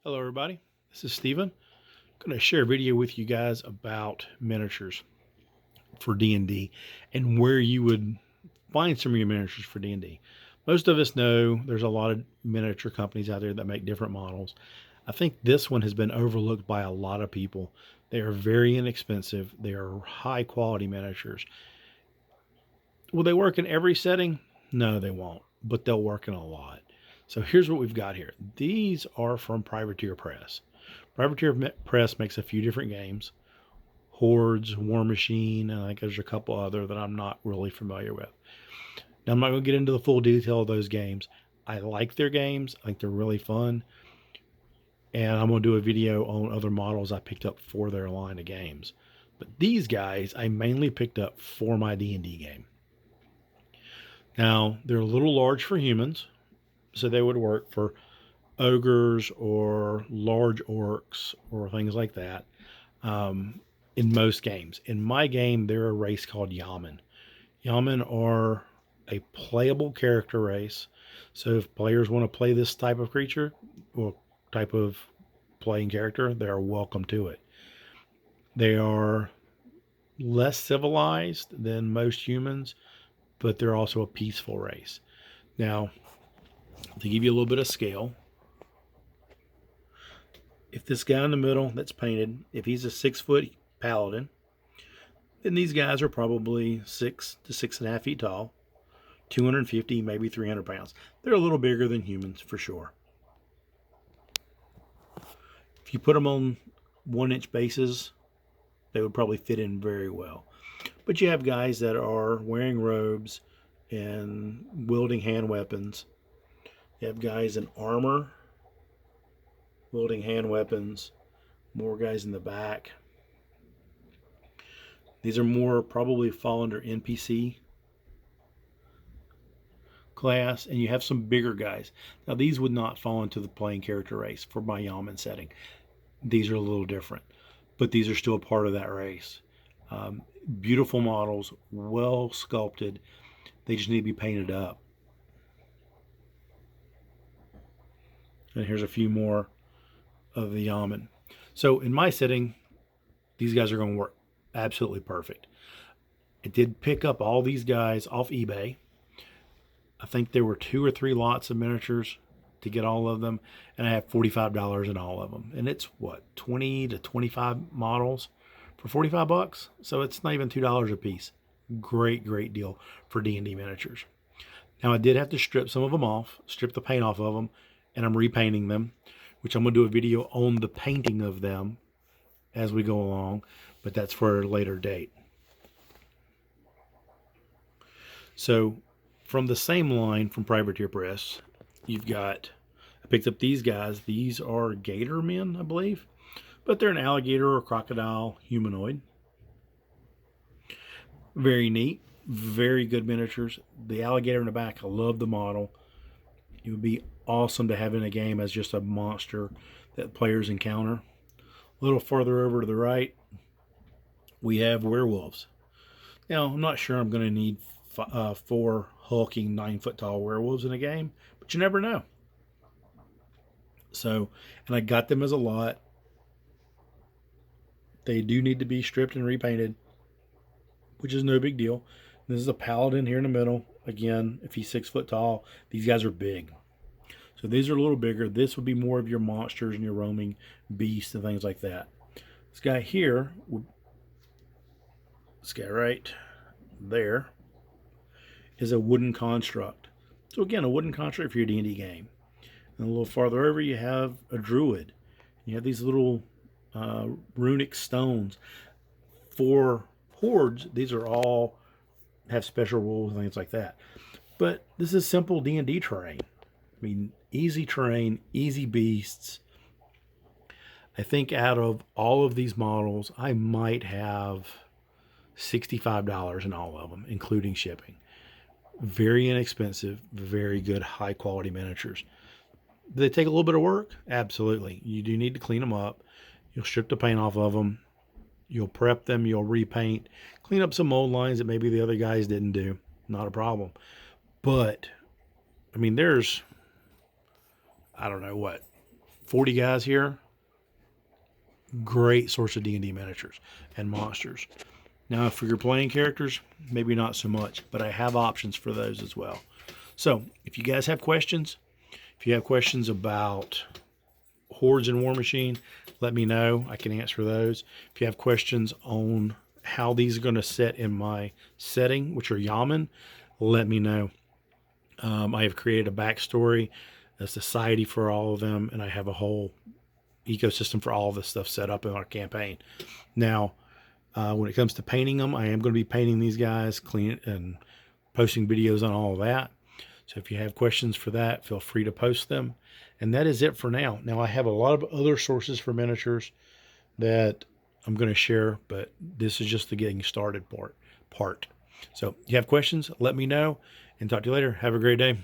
Hello everybody, this is Steven. I'm going to share a video with you guys about miniatures for D&D and where you would find some of your miniatures for D&D. Most of us know there's a lot of miniature companies out there that make different models. I think this one has been overlooked by a lot of people. They are very inexpensive. They are high quality miniatures. Will they work in every setting? No, they won't, but they'll work in a lot. So here's what we've got here. These are from Privateer Press. Privateer Press makes a few different games. Hordes, War Machine, and I think there's a couple other that I'm not really familiar with. Now, I'm not going to get into the full detail of those games. I like their games. I think they're really fun. And I'm going to do a video on other models I picked up for their line of games. But these guys I mainly picked up for my D&D game. Now, they're a little large for humans, so they would work for ogres or large orcs or things like that in most games. In my game, they're a race called Yaman. Yaman are a playable character race. So if players want to play this type of creature or type of playing character, they're welcome to it. They are less civilized than most humans, but they're also a peaceful race. Now, to give you a little bit of scale, if this guy in the middle that's painted, if he's a 6-foot paladin, then these guys are probably 6 to 6.5 feet tall, 250, maybe 300 pounds. They're a little bigger than humans for sure. If you put them on 1-inch bases, they would probably fit in very well. But you have guys that are wearing robes and wielding hand weapons. You have guys in armor wielding hand weapons, more guys in the back. These are more probably fall under NPC class, and you have some bigger guys. Now these would not fall into the playing character race for my Yaman setting. These are a little different, but these are still a part of that race. Beautiful models, well sculpted. They just need to be painted up. And here's a few more of the Yaman. So in my setting, these guys are going to work absolutely perfect. I did pick up all these guys off eBay. I think there were 2 or 3 lots of miniatures to get all of them, and I have $45 in all of them. And it's what, 20 to 25 models for 45 bucks? So it's not even $2 a piece. Great deal for D&D miniatures. Now I did have to strip some of them off, strip the paint off of them, and I'm repainting them, which I'm going to do a video on the painting of them as we go along, but that's for a later date. So from the same line from Privateer Press, you've got, I picked up these guys. These are gator men, I believe, but they're an alligator or crocodile humanoid. Very neat, very good miniatures. The alligator in the back, I love the model. It would be awesome to have in a game as just a monster that players encounter. A little farther over to the right, we have werewolves. Now, I'm not sure I'm going to need 4 hulking 9-foot tall werewolves in a game, but you never know. So, and I got them as a lot. They do need to be stripped and repainted, which is no big deal. This is a paladin here in the middle. Again, if he's 6 foot tall, these guys are big. So these are a little bigger. This would be more of your monsters and your roaming beasts and things like that. This guy here, this guy right there, is a wooden construct. So again, a wooden construct for your D&D game. And a little farther over, you have a druid. You have these little runic stones. For hordes, these are all have special rules and things like that. But this is simple D&D terrain. I mean, easy terrain, easy beasts. I think out of all of these models, I might have $65 in all of them, including shipping. Very inexpensive, very good, high quality miniatures. Do they take a little bit of work? Absolutely. You do need to clean them up. You'll strip the paint off of them. You'll prep them. You'll repaint. Clean up some mold lines that maybe the other guys didn't do. Not a problem. But, I mean, there's, I don't know what, 40 guys here. Great source of D&D miniatures and monsters. Now, for your playing characters, maybe not so much, but I have options for those as well. So, if you guys have questions, if you have questions about Hordes and Warmachine, let me know. I can answer those. If you have questions on how these are going to set in my setting, which are Yaman, let me know. I have created a backstory, a society for all of them, and I have a whole ecosystem for all of this stuff set up in our campaign. Now, when it comes to painting them, I am going to be painting these guys, clean and posting videos on all of that. So if you have questions for that, feel free to post them. And that is it for now. Now, I have a lot of other sources for miniatures that I'm going to share, but this is just the getting started part. So if you have questions, let me know, and talk to you later. Have a great day.